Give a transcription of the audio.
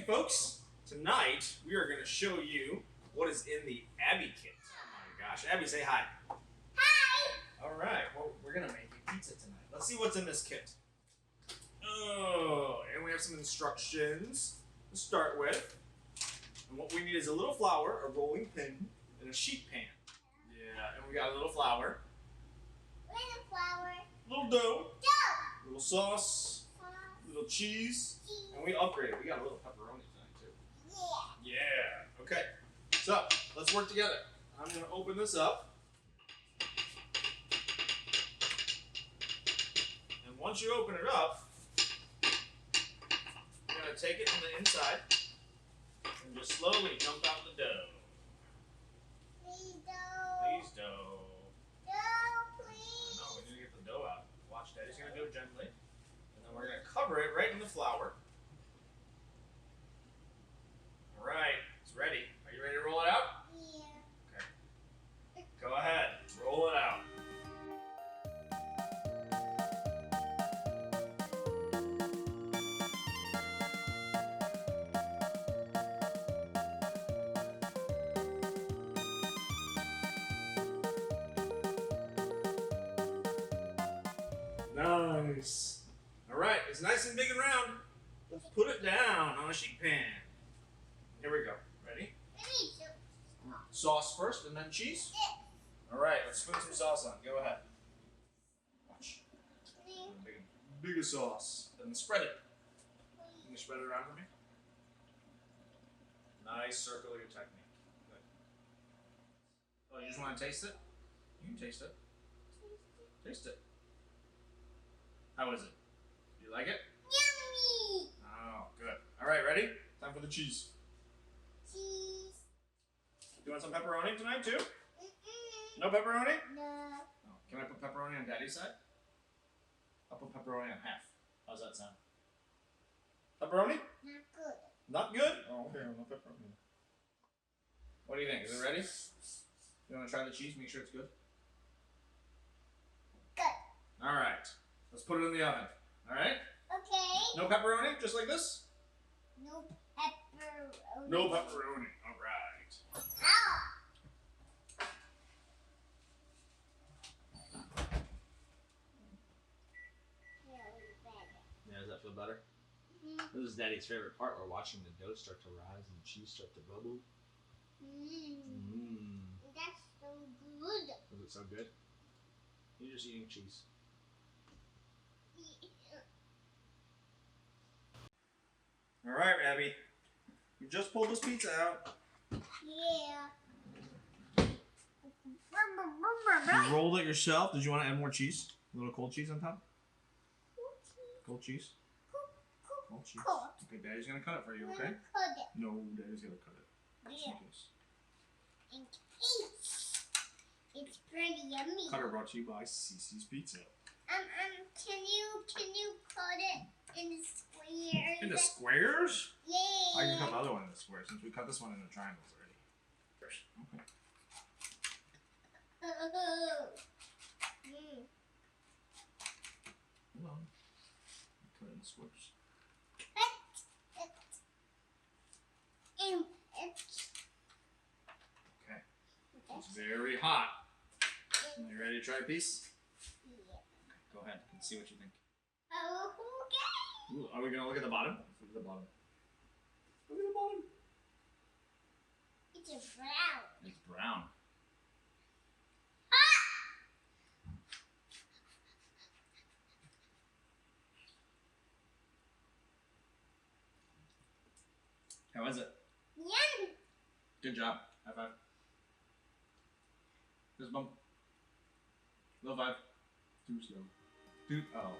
Okay, folks, tonight we are going to show you what is in the Abby kit. Oh my gosh, Abby, say hi. Hi! All right, well, we're going to make a pizza tonight. Let's see what's in this kit. Oh, and we have some instructions to start with. And what we need is a little flour, a rolling pin, and a sheet pan. Yeah, and we got a little flour. Little flour. Little dough. Dough. Little sauce. Little cheese. And we upgraded. We got a little pepperoni tonight, too. Yeah. Yeah. Okay. So, let's work together. I'm going to open this up. And once you open it up, you're going to take it from the inside and just slowly dump out the dough. Please, dough. Please, dough. Dough, please. No, we need to get the dough out. Watch, Daddy's going to do it gently. And then we're going to cover it right in the flour. All right, it's ready. Are you ready to roll it out? Yeah. Okay. Go ahead, roll it out. Nice. All right, it's nice and big and round. Let's put it down on a sheet pan. Here we go. Ready? Sauce first and then cheese? All right, let's spoon some sauce on. Go ahead. Watch. Bigger sauce. Then spread it. Can you spread it around for me? Nice circular technique. Good. Oh, you just want to taste it? You can taste it. Taste it. How is it? Do you like it? Yummy! Oh, good. All right, ready? Time for the cheese. Cheese. Do you want some pepperoni tonight, too? No pepperoni? No. Oh, can I put pepperoni on Daddy's side? I'll put pepperoni on half. How's that sound? Pepperoni? Not good. Not good? Oh, okay. No pepperoni. What do you think? Is it ready? You want to try the cheese? Make sure it's good? Good. All right. Let's put it in the oven. All right? Okay. No pepperoni? Just like this? No pepperoni. No pepperoni. All right. Ow! Yeah, does that feel better? Mm-hmm. This is Daddy's favorite part. We're watching the dough start to rise and the cheese start to bubble. That's so good. Is it so good? You're just eating cheese. All right, Abby. You just pulled this pizza out. Yeah. You rolled it yourself. Did you want to add more cheese? A little cold cheese on top? Cold cheese? Cold cheese. Cold. Okay, Daddy's going to cut it for you, okay? Cut it. No, Daddy's going to cut it. Just in Yeah. case. In case. It's pretty yummy. Cutter brought to you by Cece's Pizza. Can you cut it in the squares? In the squares? Yeah. I can cut the other one in the square since we cut this one in the triangles already. Okay. Hold on. Cut it in the squares. Okay. It's very hot. Are you ready to try a piece? Yeah. Go ahead and see what you think. Okay. Ooh, are we going to look at the bottom? Let's look at the bottom. Look at the bottom. It's a brown. It's brown. How is it? Yum. Good job. High five. Fist bump. Low five. Too slow. Oh.